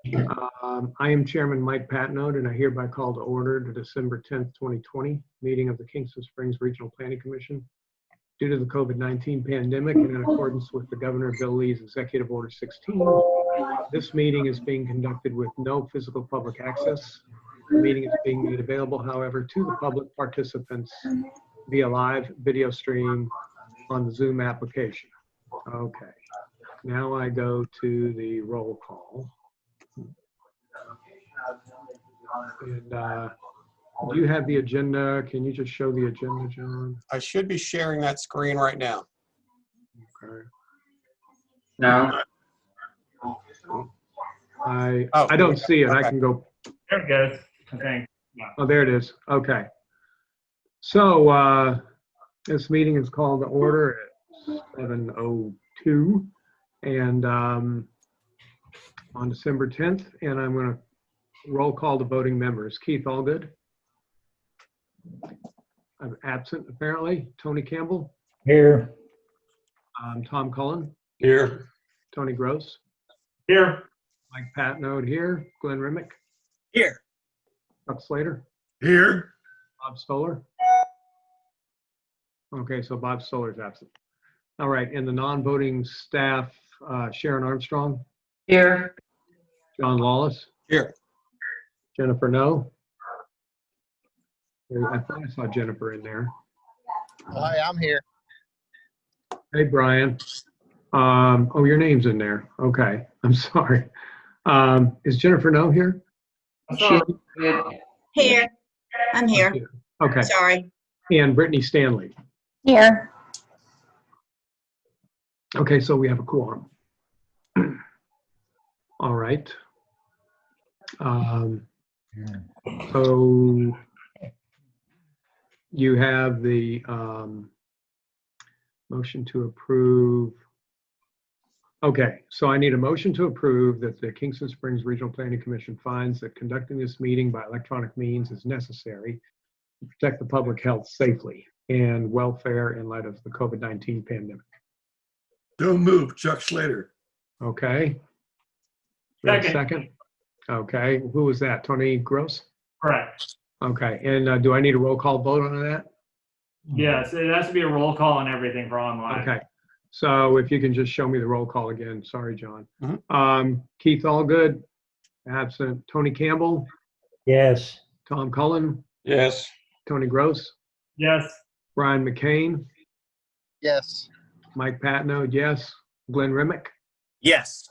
I am Chairman Mike Patnode, and I hereby call to order the December 10th, 2020 meeting of the Kingston Springs Regional Planning Commission. Due to the COVID-19 pandemic and in accordance with the Governor Bill Lee's Executive Order 16, this meeting is being conducted with no physical public access. The meeting is being made available, however, to the public participants via live video stream on the Zoom application. Okay, now I go to the roll call. And do you have the agenda? Can you just show the agenda, John? I should be sharing that screen right now. Okay. No. I don't see it. Okay. I can go. There it goes. Okay. Yeah. Oh, there it is. Okay. So this meeting is called to order at 7:02 and on December 10th, and I'm going to roll call the voting members. Keith Allgood. I'm absent, apparently. Tony Campbell. Here. Tom Cullen. Here. Tony Gross. Here. Mike Patnode here. Glenn Remick. Here. Chuck Slater. Here. Bob Stoller. Okay, so Bob Stoller is absent. All right, and the non-voting staff, Sharon Armstrong. Here. John Lawless. Here. Jennifer No. I thought I saw Jennifer in there. Hi, I'm here. Hey, Brian. Oh, your name's in there. Okay, I'm sorry. Is Jennifer No here? Here. I'm here. Okay. Sorry. And Brittany Stanley. Here. Okay, so we have a quorum. All right. So you have the motion to approve. Okay, so I need a motion to approve that the Kingston Springs Regional Planning Commission finds that conducting this meeting by electronic means is necessary to protect the public health safely and welfare in light of the COVID-19 pandemic. Don't move, Chuck Slater. Okay. Second. Okay, who was that? Tony Gross? Correct. Okay, and do I need a roll call vote on that? Yes, it has to be a roll call on everything for online. Okay, so if you can just show me the roll call again. Sorry, John. Mm-hmm. Keith Allgood, absent. Tony Campbell? Yes. Tom Cullen? Yes. Tony Gross? Yes. Brian McCain? Yes. Mike Patnode, yes. Glenn Remick? Yes.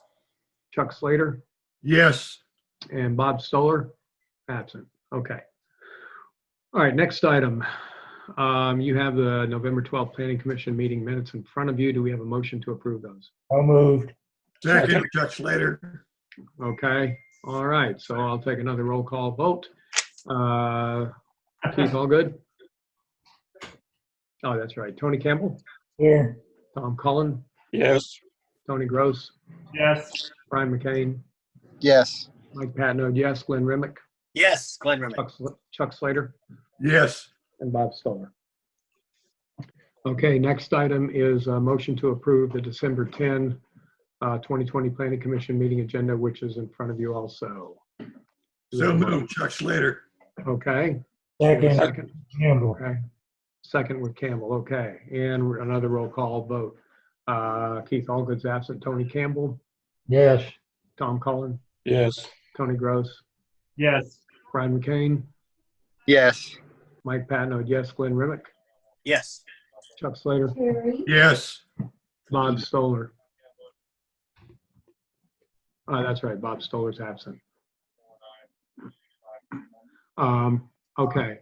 Chuck Slater? Yes. And Bob Stoller? Absent. Okay. All right, next item. You have the November 12th Planning Commission meeting minutes in front of you. Do we have a motion to approve those? So moved. Second, Chuck Slater. Okay. All right. So I'll take another roll call vote. Keith Allgood? Oh, that's right. Tony Campbell? Here. Tom Cullen? Yes. Tony Gross? Yes. Brian McCain? Yes. Mike Patnode, yes. Glenn Remick? Yes. Glenn Remick. Chuck Slater? Yes. And Bob Stoller. Okay, next item is a motion to approve the December 10, 2020 Planning Commission meeting agenda, which is in front of you also. So moved, Chuck Slater. Okay. Second. Campbell. Okay. Second with Campbell. Okay. And another roll call vote. Keith Allgood's absent. Tony Campbell? Yes. Tom Cullen? Yes. Tony Gross? Yes. Brian McCain? Yes. Mike Patnode, yes. Glenn Remick? Yes. Chuck Slater? Yes. Bob Stoller? That's right. Bob Stoller's absent. Okay.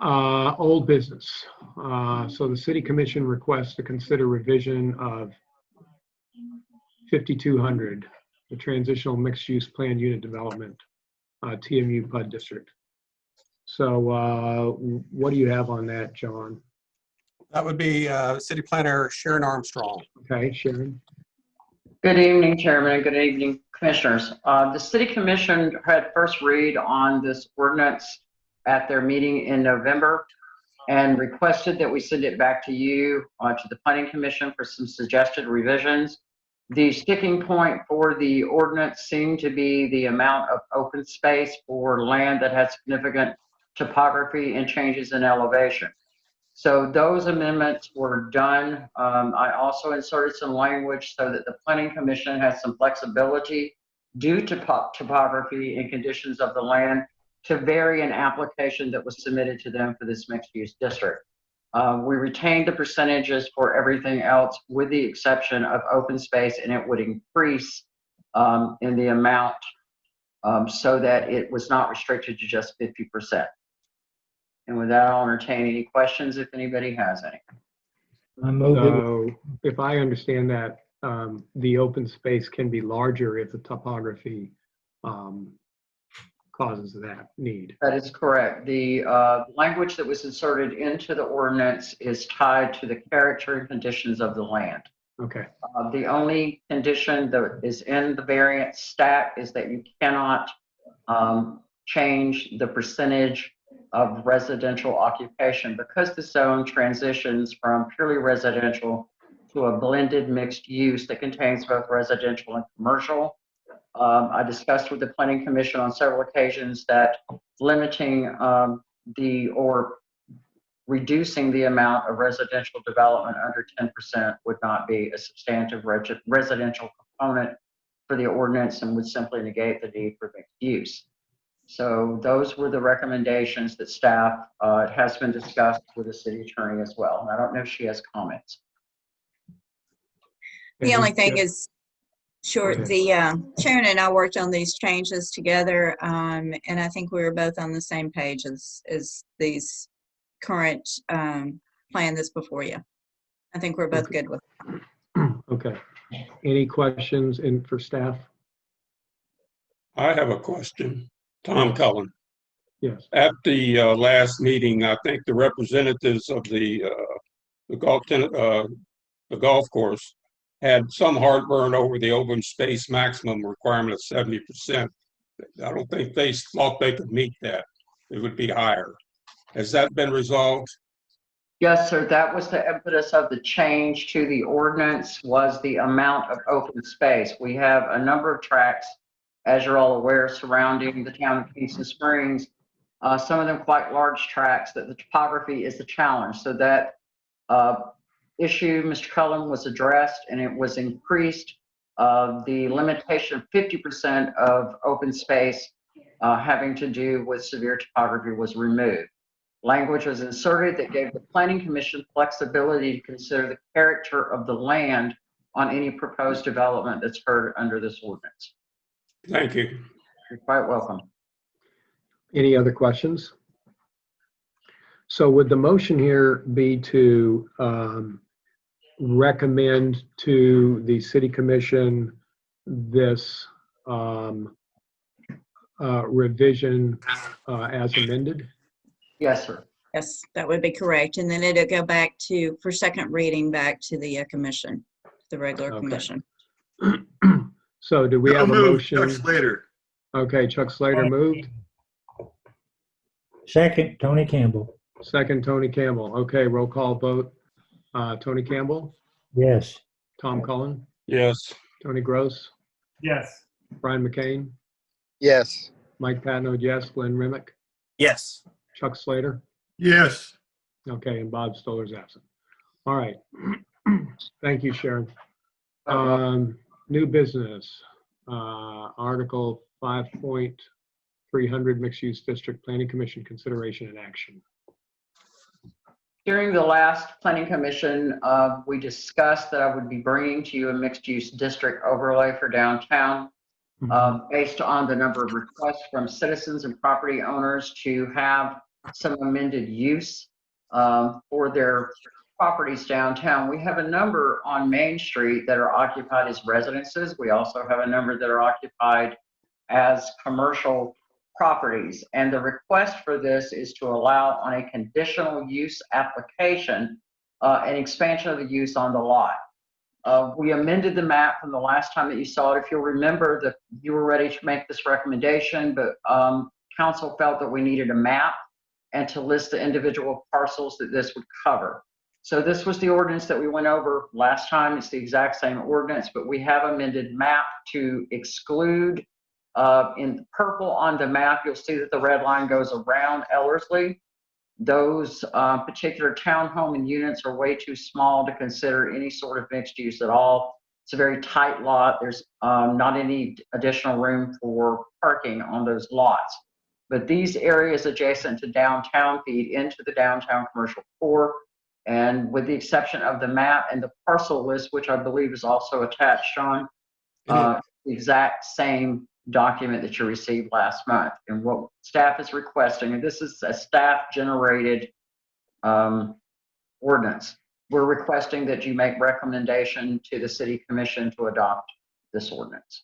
Old business. So the City Commission requests to consider revision of 5200, the Transitional Mixed Use Planned Unit Development, TMU PUD District. So what do you have on that, John? That would be City Planner Sharon Armstrong. Okay, Sharon. Good evening, Chairman, and good evening, Commissioners. The City Commission had first read on this ordinance at their meeting in November and requested that we send it back to you, to the Planning Commission for some suggested revisions. The sticking point for the ordinance seemed to be the amount of open space for land that has significant topography and changes in elevation. So those amendments were done. I also inserted some language so that the Planning Commission has some flexibility due to topography and conditions of the land to vary an application that was submitted to them for this mixed-use district. We retained the percentages for everything else with the exception of open space, and it would increase in the amount so that it was not restricted to just 50%. And with that, I'll entertain any questions if anybody has any. I move it. So if I understand that, the open space can be larger if the topography causes that need. That is correct. The language that was inserted into the ordinance is tied to the character and conditions of the land. Okay, The only condition that is in the variance stack is that you cannot change the percentage of residential occupation because the zone transitions from purely residential to a blended mixed use that contains both residential and commercial. I discussed with the Planning Commission on several occasions that limiting or reducing the amount of residential development under 10% would not be a substantive residential component for the ordinance and would simply negate the need for mixed use. So those were the recommendations that staff, it has been discussed with the city attorney as well. And I don't know if she has comments. The only thing is, sure, Okay. the Sharon and I worked on these changes together, and I think we were both on the same page as these current plan that's before you. I think we're both good with it. okay. Any questions for staff? I have a question. Tom Cullen. Yes. At the last meeting, I think the representatives of the golf course had some heartburn over the open space maximum requirement of 70%. I don't think they thought they could meet that. It would be higher. Has that been resolved? Yes, sir. That was the impetus of the change to the ordinance was the amount of open space. We have a number of tracts, as you're all aware, surrounding the town of Kingston Springs. Some of them quite large tracts that the topography is the challenge. So that issue, Mr. Cullen, was addressed and it was increased. The limitation of 50% of open space having to do with severe topography was removed. Language was inserted that gave the Planning Commission flexibility to consider the character of the land on any proposed development that's heard under this ordinance. Thank you. You're quite welcome. Any other questions? So would the motion here be to recommend to the City Commission this revision as amended? Yes, sir. Yes, that would be correct. And then it'll go back to, for second reading, back to the commission, the regular Okay. commission. So do we So have a moved, Chuck motion? Slater. Okay, Chuck Slater moved. Second, Tony Campbell. Second, Tony Campbell. Okay, roll call vote. Tony Campbell, Yes. Tom Cullen, Yes. Tony Gross, Yes. Brian McCain, Yes. Mike Patno, yes, Glenn Remick, Yes. Chuck Slater. Yes. Okay, and Bob Stoller's absent. All right. Thank you, Sharon. New business, Article 5.300 Mixed Use District Planning Commission Consideration and Action. During the last Planning Commission, we discussed that I would be bringing to you a mixed-use district overlay for downtown based on the number of requests from citizens and property owners to have some amended use for their properties downtown. We have a number on Main Street that are occupied as residences. We also have a number that are occupied as commercial properties. And the request for this is to allow on a conditional use application an expansion of the use on the lot. We amended the map from the last time that you saw it. If you'll remember that you were ready to make this recommendation, but council felt that we needed a map and to list the individual parcels that this would cover. So this was the ordinance that we went over last time. It's the exact same ordinance, but we have amended map to exclude, in purple on the map, you'll see that the red line goes around Ellerslie. Those particular townhome and units are way too small to consider any sort of mixed use at all. It's a very tight lot. There's not any additional room for parking on those lots. But these areas adjacent to downtown feed into the downtown commercial core. And with the exception of the map and the parcel list, which I believe is also attached, Sean, the exact same document that you received last month. And what staff is requesting, and this is a staff-generated ordinance, we're requesting that you make recommendation to the city commission to adopt this ordinance.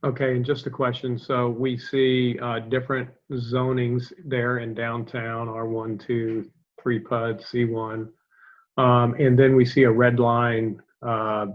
Okay, and just a question. So we see different zonings there in downtown, R1, 2, 3 PUD, C1. And then we see a red line, a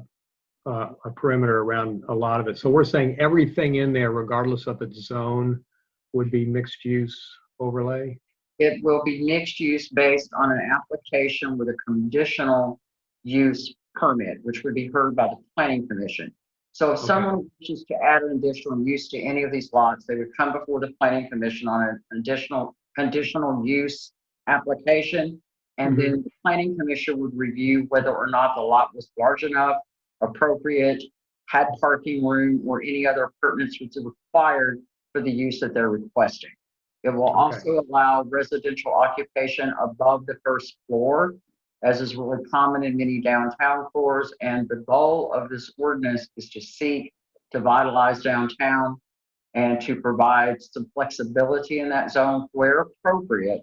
perimeter around a lot of it. So we're saying everything in there, regardless of its zone, would be mixed use overlay? It will be mixed use based on an application with a conditional use permit, which would be heard by the planning commission. So if someone wishes to add an additional use to any of these lots, they would come before the planning commission on an additional conditional use application. And then the planning commission would review whether or not the lot was large enough, appropriate, had parking room, or any other appurtenance which is required for the use that they're requesting. It will also allow residential occupation above the first floor, as is really common in many downtown cores. And the goal of this ordinance is to seek to vitalize downtown and to provide some flexibility in that zone where appropriate,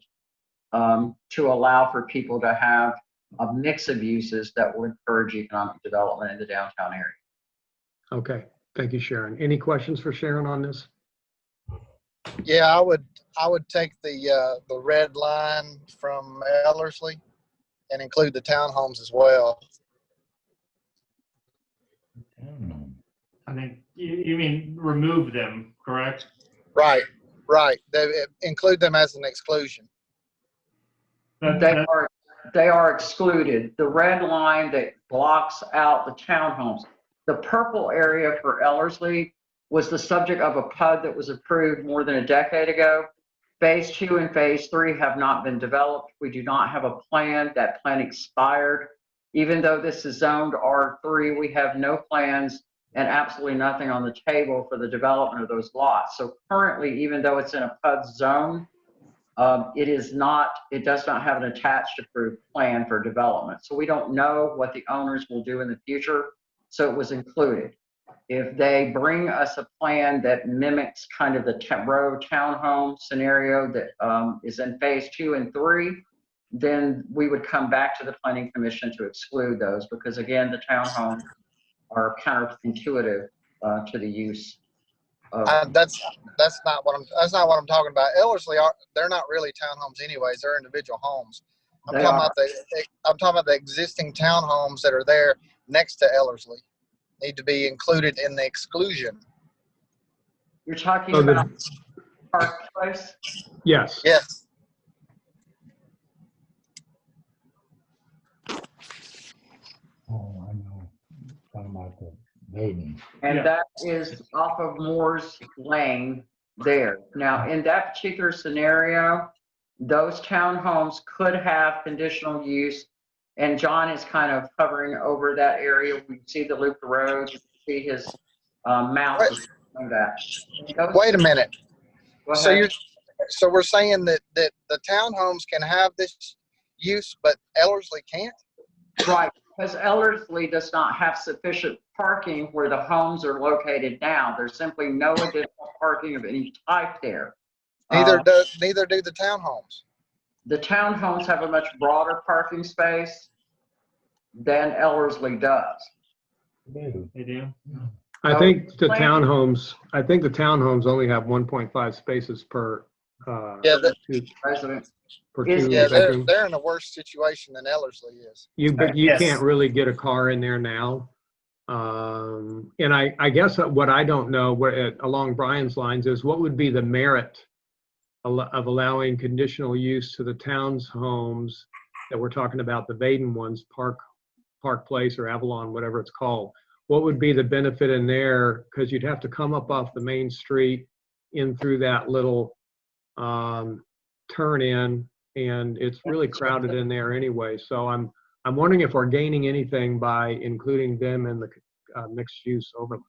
to allow for people to have a mix of uses that will encourage economic development in the downtown area. Okay, thank you, Sharon. Any questions for Sharon on this? Yeah, I would take the red line from Ellerslie and include the townhomes as well. I think you mean remove them, correct? Right. They include them as an exclusion. They are excluded. The red line that blocks out the townhomes. The purple area for Ellerslie was the subject of a PUD that was approved more than a decade ago. Phase 2 and Phase 3 have not been developed. We do not have a plan. That plan expired. Even though this is zoned R3, we have no plans and absolutely nothing on the table for the development of those lots. So currently, even though it's in a PUD zone, it does not have an attached approved plan for development. So we don't know what the owners will do in the future. So it was included. If they bring us a plan that mimics kind of the row townhome scenario that is in Phase 2 and 3, then we would come back to the planning commission to exclude those, because again, the townhomes are counterintuitive to the use. That's not what I'm talking about. Ellerslie they're not really townhomes anyways. They're individual homes. I'm talking about the existing townhomes that are there next to Ellerslie need to be included in the exclusion. You're talking about Park Place? Yes. Yes. Oh, I know. Talking about the bathing. And that is off of Moore's Lane there. Now, in that particular scenario, those townhomes could have conditional use, and John is kind of hovering over that area. We see the loop road, you can see his mouse on that. Wait a minute. Go ahead. So we're saying that the townhomes can have this use, but Ellerslie can't? Right, because Ellerslie does not have sufficient parking where the homes are located now. There's simply no additional parking of any type there. Neither do the townhomes. The townhomes have a much broader parking space than Ellerslie does. They do. I think the townhomes only have 1.5 spaces per Resident. per Is- 2 Yeah, bedroom. they're in a worse situation than Ellerslie is. But you can't really get a car in there now. And I guess what I don't know along Brian's lines is what would be the merit of allowing conditional use to the town's homes that we're talking about, the Vaden ones, Park Place or Avalon, whatever it's called, what would be the benefit in there? Because you'd have to come up off the main street in through that little turn in, and it's really crowded in there anyway. So I'm wondering if we're gaining anything by including them in the mixed use overlay.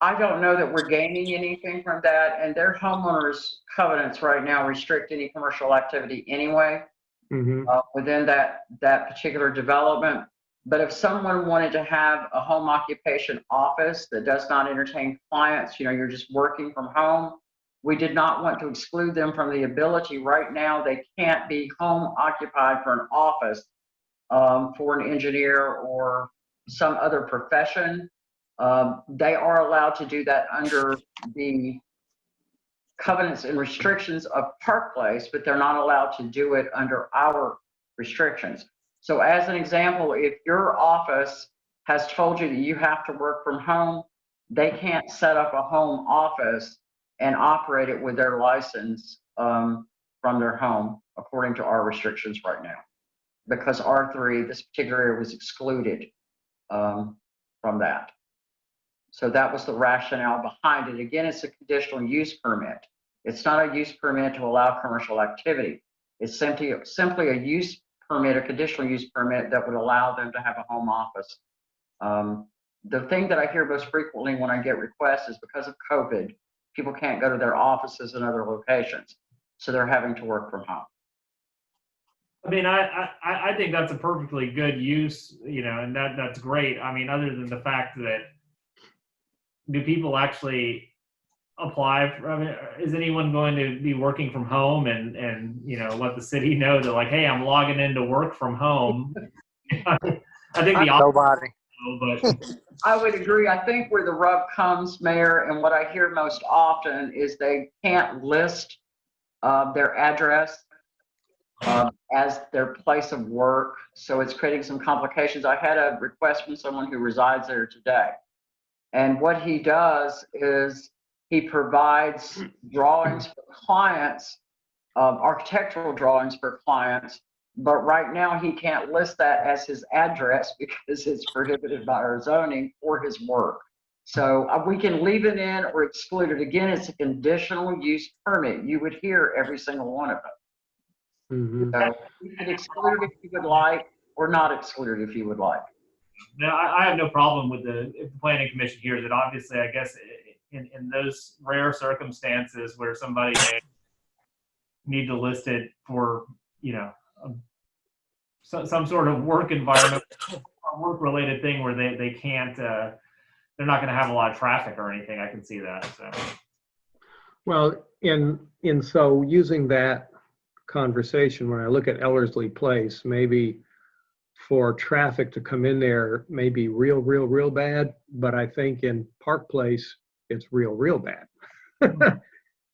I don't know that we're gaining anything from that, and their homeowners covenants right now restrict any commercial activity anyway within that particular development. But if someone wanted to have a home occupation office that does not entertain clients, you're just working from home, we did not want to exclude them from the ability. Right now, they can't be home occupied for an office for an engineer or some other profession. They are allowed to do that under the covenants and restrictions of Park Place, but they're not allowed to do it under our restrictions. So as an example, if your office has told you that you have to work from home, they can't set up a home office and operate it with their license from their home, according to our restrictions right now. Because R3, this particular area, was excluded from that. So that was the rationale behind it. Again, it's a conditional use permit. It's not a use permit to allow commercial activity. It's simply a use permit, a conditional use permit that would allow them to have a home office. The thing that I hear most frequently when I get requests is because of COVID, people can't go to their offices in other locations. So they're having to work from home. I mean, I think that's a perfectly good use, and that's great. I mean, other than the fact that, do people actually apply for, I mean, is anyone going to be working from home and let the city know that, like, hey, I'm logging in to work from home? I think the Nobody. but I would agree. I think where the rub comes, Mayor, and what I hear most often is they can't list their address as their place of work. So it's creating some complications. I had a request from someone who resides there today. And what he does is he provides drawings for clients, architectural drawings for clients, but right now he can't list that as his address because it's prohibited by our zoning for his work. So we can leave it in or exclude it. Again, it's a conditional use permit. You would hear every single one of them. So you can exclude it if you would like, or not exclude it if you would like. no, I have no problem with if the planning commission hears it. Obviously, I guess in those rare circumstances where somebody may need to list it for, some sort of work environment, or work related thing where they can't, they're not going to have a lot of traffic or anything. I can see that. So. Well, so using that conversation, when I look at Ellerslie Place, maybe for traffic to come in there may be real bad, but I think in Park Place, it's real bad.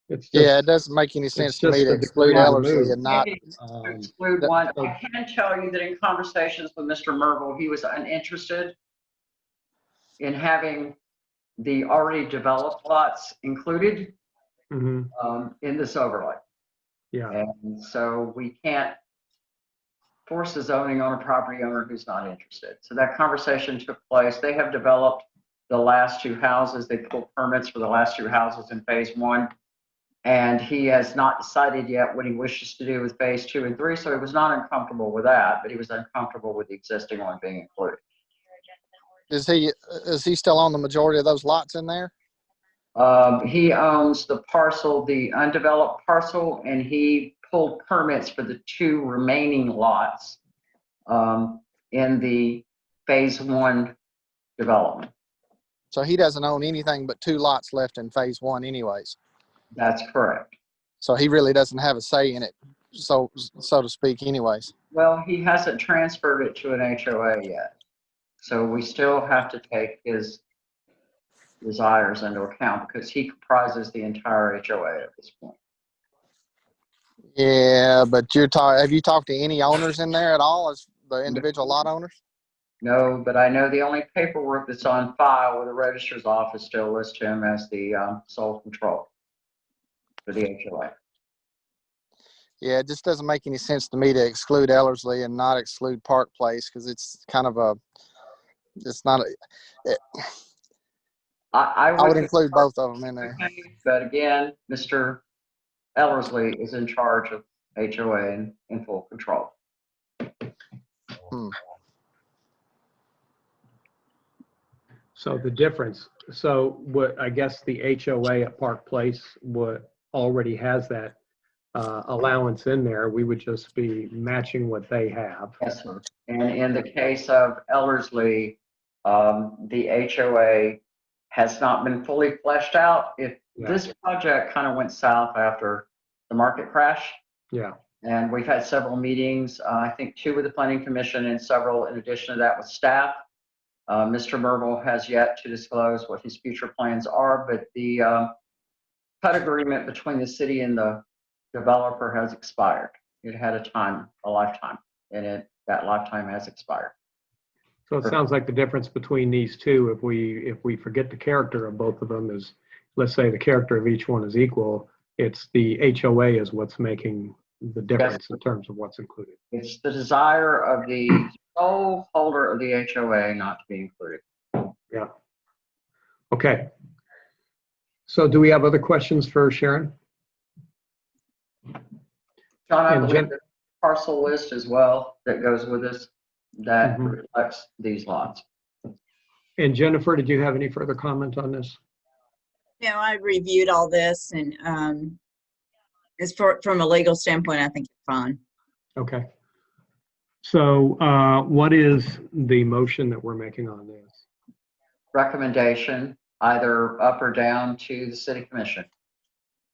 It's just, Yeah, it doesn't make any sense to me to exclude Ellerslie and not. Exclude one. I can tell you that in conversations with Mr. Merville, he was uninterested in having the already developed lots included in this overlay. Yeah. And so we can't force the zoning on a property owner who's not interested. So that conversation took place. They have developed the last two houses. They pulled permits for the last two houses in phase 1. And he has not decided yet what he wishes to do with phase 2 and 3. So he was not uncomfortable with that, but he was uncomfortable with the existing one being included. Is he still on the majority of those lots in there? He owns the parcel, the undeveloped parcel, and he pulled permits for the 2 remaining lots in the phase 1 development. So he doesn't own anything but 2 lots left in phase 1 anyways. That's correct. So he really doesn't have a say in it, so to speak anyways. Well, he hasn't transferred it to an HOA yet. So we still have to take his desires into account because he comprises the entire HOA at this point. Yeah, but have you talked to any owners in there at all as the individual lot owners? No, but I know the only paperwork that's on file with the registrar's office still lists him as the sole control for the HOA. Yeah, it just doesn't make any sense to me to exclude Ellerslie and not exclude Park Place because it's kind of it's not I I would would, include both of them in there. but again, Mr. Ellersley is in charge of HOA and in full control. So the difference, so what, I guess the HOA at Park Place would already has that allowance in there. We would just be matching what they have. Yes, sir. And in the case of Ellerslie, the HOA has not been fully fleshed out. If Yeah. this project kind of went south after the market crash, Yeah, and we've had several meetings, I think 2 with the Planning Commission and several in addition to that with staff. Mr. Merville has yet to disclose what his future plans are, but the HUD agreement between the city and the developer has expired. It had a lifetime, and that lifetime has expired. so it sounds like the difference between these two, if we forget the character of both of them, is, let's say the character of each one is equal, it's the HOA is what's making the difference in terms of what's included. It's the desire of the sole holder of the HOA not to be included. Yeah. Okay. So do we have other questions for Sharon? John, I And believe the parcel list as well that goes with this, that Mhm. reflects these lots. And Jennifer, did you have any further comment on this? No, I reviewed all this and from a legal standpoint, I think it's fine. Okay. So what is the motion that we're making on this? Recommendation, either up or down to the city commission.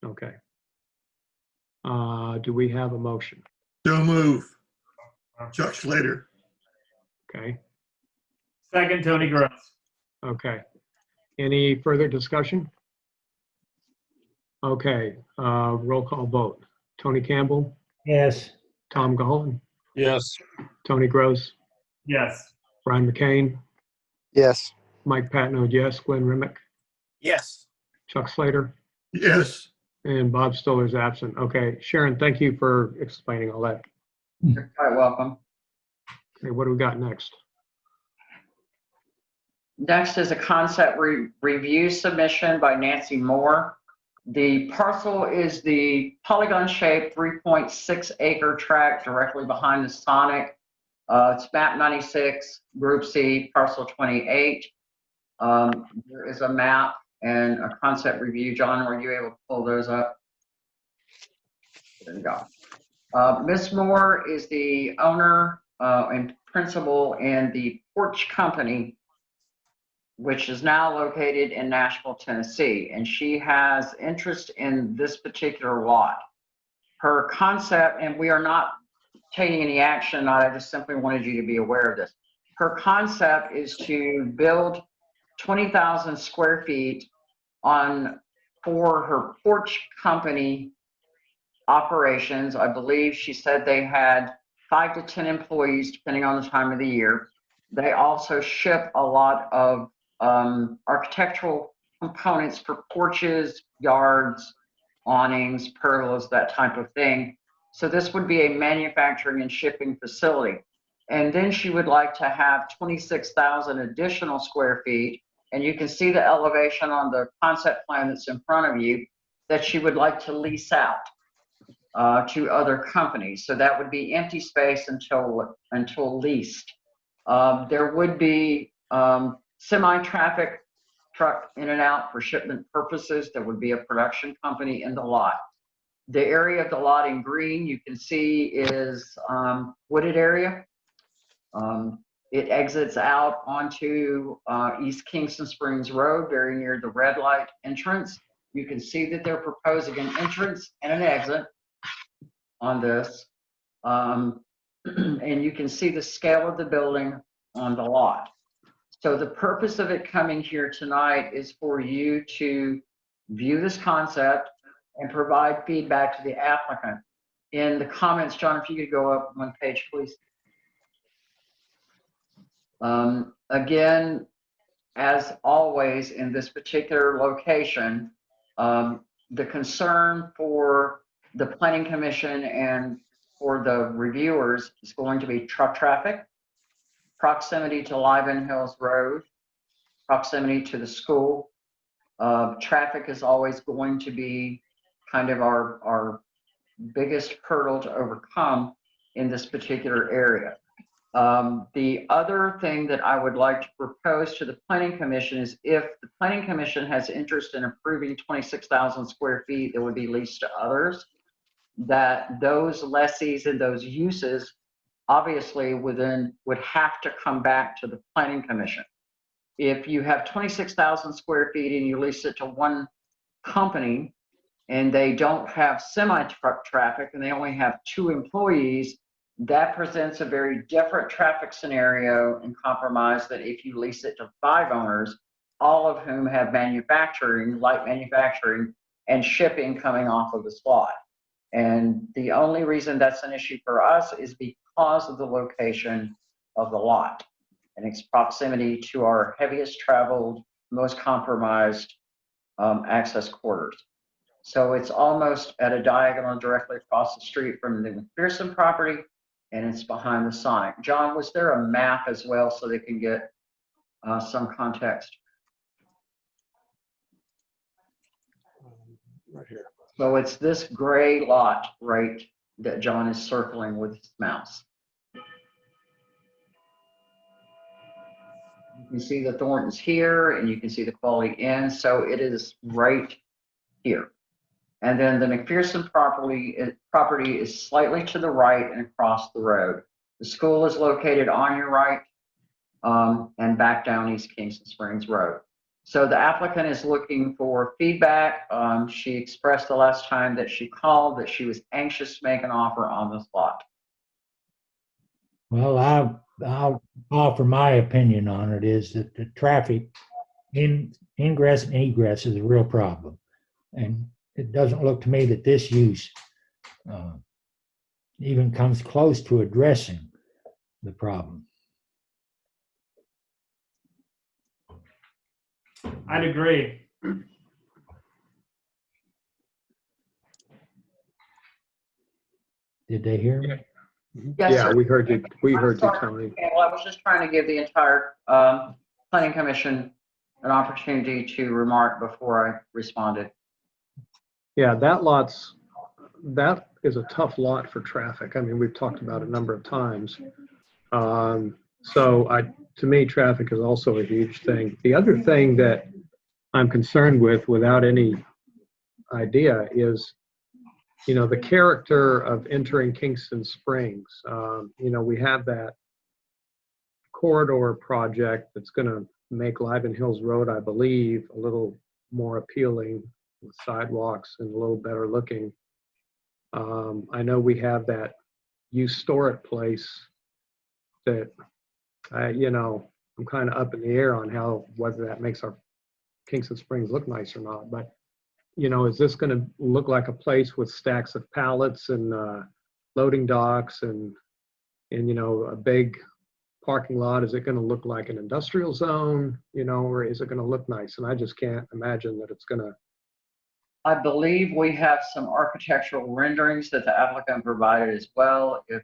Okay. Do we have a motion? So move. Chuck Slater. Okay. Second, Tony Gross. Okay. Any further discussion? Okay. Roll call vote. Tony Campbell, Yes. Tom Golan, Yes. Tony Gross, Yes. Brian McCain, Yes. Mike Patno, yes. Glenn Remick, Yes. Chuck Slater, Yes. and Bob Stoller's absent. Okay. Sharon, thank you for explaining all that. You're quite welcome. Okay, what do we got next? Next is a concept review submission by Nancy Moore. The parcel is the polygon-shaped 3.6 acre tract directly behind the Sonic. It's map 96, Group C, parcel 28. There is a map and a concept review. John, were you able to pull those up? There you go. Ms. Moore is the owner and principal in the Porch Company, which is now located in Nashville, Tennessee, and she has interest in this particular lot. Her concept, and we are not taking any action, I just simply wanted you to be aware of this. Her concept is to build 20,000 square feet for her Porch Company operations. I believe she said they had 5 to 10 employees, depending on the time of the year. They also ship a lot of architectural components for porches, yards, awnings, pergolas, that type of thing. So this would be a manufacturing and shipping facility. And then she would like to have 26,000 additional square feet. And you can see the elevation on the concept plan that's in front of you that she would like to lease out to other companies. So that would be empty space until leased. There would be semi-traffic truck in and out for shipment purposes. There would be a production company in the lot. The area of the lot in green you can see is wooded area. It exits out onto East Kingston Springs Road, very near the red light entrance. You can see that they're proposing an entrance and an exit on this. And you can see the scale of the building on the lot. So the purpose of it coming here tonight is for you to view this concept and provide feedback to the applicant. In the comments, John, if you could go up one page, please. Again, as always in this particular location, the concern for the planning commission and for the reviewers is going to be truck traffic, proximity to Liven Hills Road, proximity to the school. Traffic is always going to be kind of our biggest hurdle to overcome in this particular area. The other thing that I would like to propose to the planning commission is if the planning commission has interest in approving 26,000 square feet that would be leased to others, that those lessees and those uses obviously would have to come back to the planning commission. If you have 26,000 square feet and you lease it to one company and they don't have semi-truck traffic and they only have 2 employees, that presents a very different traffic scenario and compromise that if you lease it to 5 owners, all of whom have manufacturing, light manufacturing, and shipping coming off of the slot. And the only reason that's an issue for us is because of the location of the lot and its proximity to our heaviest traveled, most compromised access quarters. So it's almost at a diagonal directly across the street from the McPherson property, and it's behind the Sonic. John, was there a map as well so they can get some context? Right here. So it's this gray lot, right, that John is circling with his mouse. You can see the Thorntons here, and you can see the Quality Inn. So it is right here. And then the McPherson property is slightly to the right and across the road. The school is located on your right and back down East Kingston Springs Road. So the applicant is looking for feedback. She expressed the last time that she called that she was anxious to make an offer on this lot. Well, I'll offer my opinion on it is that the traffic ingress and egress is a real problem. And it doesn't look to me that this use even comes close to addressing the problem. I'd agree. Did they hear me? Yes, Yeah, sir. we heard you, Sorry. Tony. Okay, well, I was just trying to give the entire planning commission an opportunity to remark before I responded. Yeah, that is a tough lot for traffic. I mean, we've talked about it a number of times. To me, traffic is also a huge thing. The other thing that I'm concerned with, without any idea, is, the character of entering Kingston Springs. We have that corridor project that's going to make Liven Hills Road, I believe, a little more appealing with sidewalks and a little better looking. I know we have that used storage place that I'm kind of up in the air on whether that makes our Kingston Springs look nice or not. But, is this going to look like a place with stacks of pallets and loading docks and a big parking lot? Is it going to look like an industrial zone, or is it going to look nice? And I just can't imagine that it's going to. I believe we have some architectural renderings that the applicant provided as well. If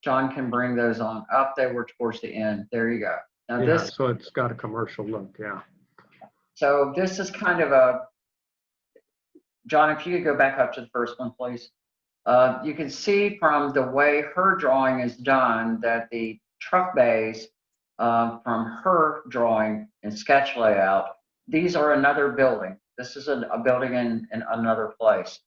John can bring those on up, they were towards the end. There you go. Now Yeah, this, so it's got a commercial look, yeah. so this is kind of John, if you could go back up to the first one, please. You can see from the way her drawing is done that the truck bays from her drawing and sketch layout, these are another building. This is a building in another place.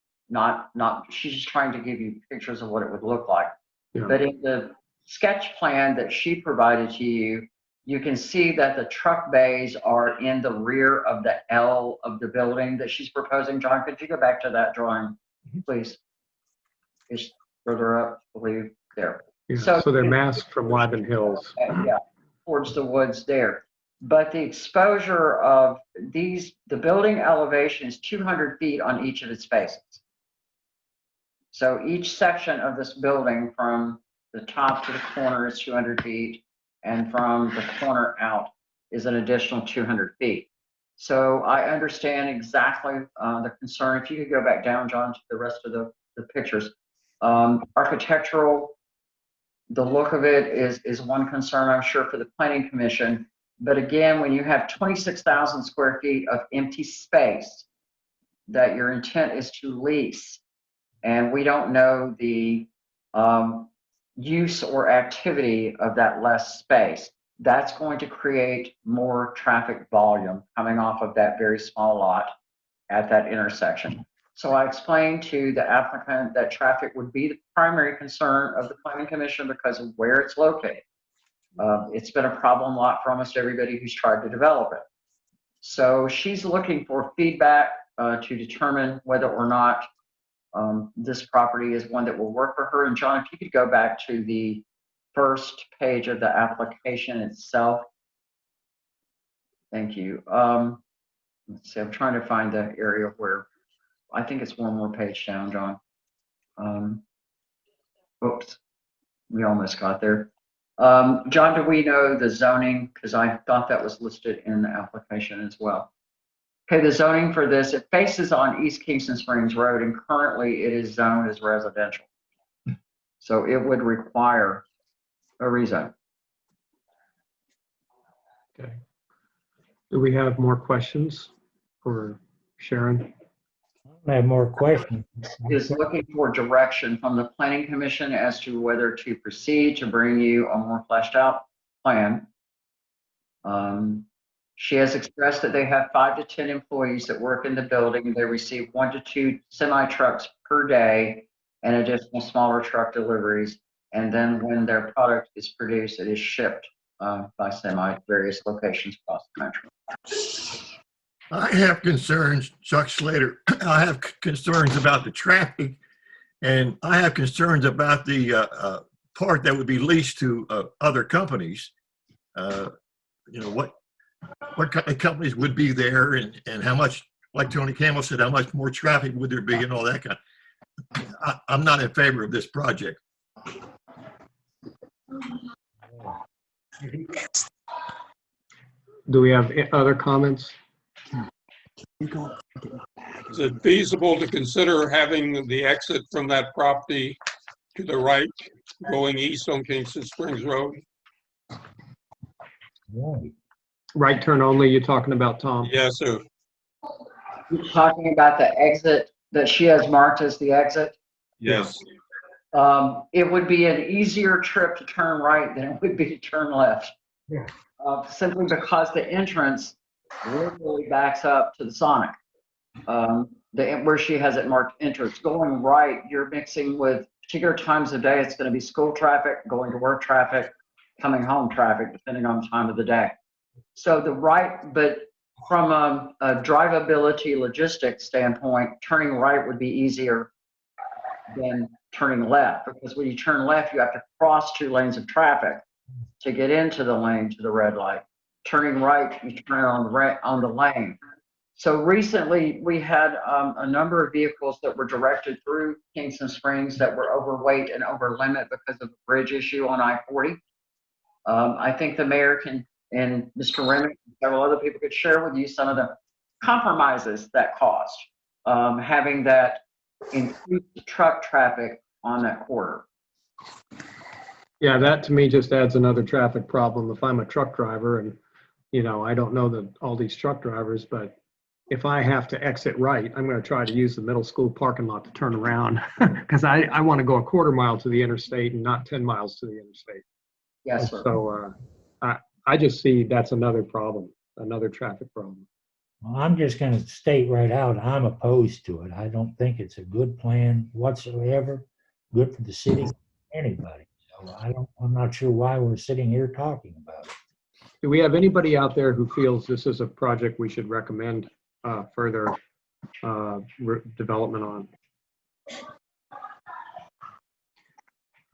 She's just trying to give you pictures of what it would look like. Yeah. But in the sketch plan that she provided to you, you can see that the truck bays are in the rear of the L of the building that she's proposing. John, could you go back to that drawing, please? It's further up, I believe, there. Yeah, So so they're masked from Liven Hills. Yeah, towards the woods there. But the exposure of the building elevation is 200 feet on each of its faces. So each section of this building from the top to the corner is 200 feet, and from the corner out is an additional 200 feet. So I understand exactly the concern. If you could go back down, John, to the rest of the pictures. Architectural, the look of it is one concern, I'm sure, for the Planning Commission. But again, when you have 26,000 square feet of empty space that your intent is to lease, and we don't know the use or activity of that less space, that's going to create more traffic volume coming off of that very small lot at that intersection. So I explained to the applicant that traffic would be the primary concern of the Planning Commission because of where it's located. It's been a problem lot for almost everybody who's tried to develop it. So she's looking for feedback to determine whether or not this property is one that will work for her. And John, if you could go back to the first page of the application itself. Thank you. Let's see, I'm trying to find the area where, I think it's one more page down, John. Oops, we almost got there. John, do we know the zoning? Because I thought that was listed in the application as well. Okay, the zoning for this, it faces on East Kingston Springs Road, and currently it is zoned as residential. So it would require a rezone. Okay. Do we have more questions for Sharon? I have more questions. Is looking for direction from the Planning Commission as to whether to proceed to bring you a more fleshed out plan. She has expressed that they have 5 to 10 employees that work in the building. They receive 1 to 2 semi trucks per day and additional smaller truck deliveries. And then when their product is produced, it is shipped by semi to various locations across the country. I have concerns, Chuck Slater. I have concerns about the traffic, and I have concerns about the part that would be leased to other companies. You know, what kind of companies would be there, and how much, like Tony Campbell said, how much more traffic would there be and all that kind of. I'm not in favor of this project. Do we have other comments? Is it feasible to consider having the exit from that property to the right, going east on Kingston Springs Road? Right. Right turn only, you're talking about, Tom? Yes, sir. You're talking about the exit that she has marked as the exit? Yes. It would be an easier trip to turn right than it would be to turn left. Yeah. Simply because the entrance literally backs up to the Sonic. Where she has it marked entrance. Going right, you're mixing with particular times of day. It's going to be school traffic, going to work traffic, coming home traffic, depending on the time of the day. So the right, but from a drivability logistics standpoint, turning right would be easier than turning left, because when you turn left, you have to cross 2 lanes of traffic to get into the lane to the red light. Turning right, you turn on the lane. So recently, we had a number of vehicles that were directed through Kingston Springs that were overweight and over limit because of the bridge issue on I-40. I think the mayor and Mr. Remick and several other people could share with you some of the compromises that caused having that increased truck traffic on that corridor. Yeah, that to me just adds another traffic problem. If I'm a truck driver and, you know, I don't know all these truck drivers, but if I have to exit right, I'm going to try to use the middle school parking lot to turn around because I want to go a 1/4 mile to the interstate and not 10 miles to the interstate. Yes, sir. So I just see that's another problem, another traffic problem. Well, I'm just going to state right out, I'm opposed to it. I don't think it's a good plan whatsoever, good for the city, anybody. So I'm not sure why we're sitting here talking about it. Do we have anybody out there who feels this is a project we should recommend further development on?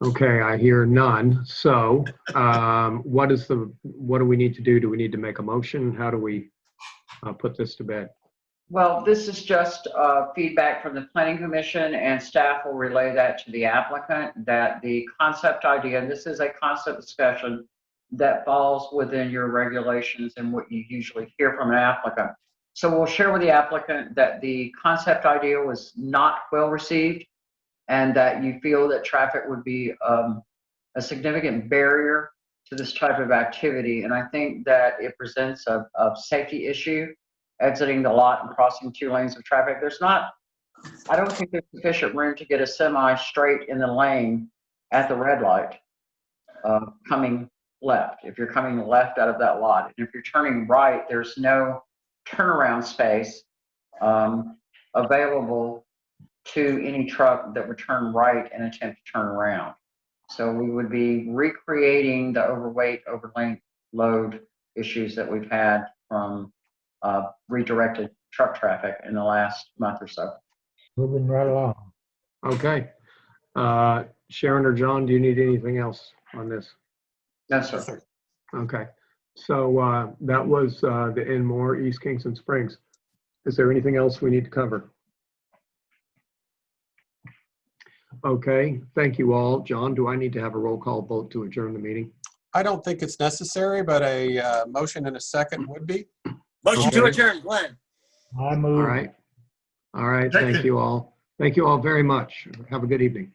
Okay, I hear none. So what do we need to do? Do we need to make a motion? How do we put this to bed? Well, this is just feedback from the Planning Commission, and staff will relay that to the applicant, that the concept idea, and this is a concept discussion that falls within your regulations and what you usually hear from an applicant. So we'll share with the applicant that the concept idea was not well received and that you feel that traffic would be a significant barrier to this type of activity. And I think that it presents a safety issue, exiting the lot and crossing 2 lanes of traffic. I don't think there's sufficient room to get a semi straight in the lane at the red light coming left. If you're coming left out of that lot, and if you're turning right, there's no turnaround space available to any truck that would turn right and attempt to turn around. So we would be recreating the overweight, overlane load issues that we've had from redirected truck traffic in the last month or so. Moving right along. Okay. Sharon or John, do you need anything else on this? No, Yes, sir. sir. Okay. So that was the Enmore East Kingston Springs. Is there anything else we need to cover? Okay, thank you all. John, do I need to have a roll call vote to adjourn the meeting? I don't think it's necessary, but a motion and a second would be. Motion to Okay. adjourn, Glenn. I All move. right. All right, thank Second. you all. Thank you all very much. Have a good evening.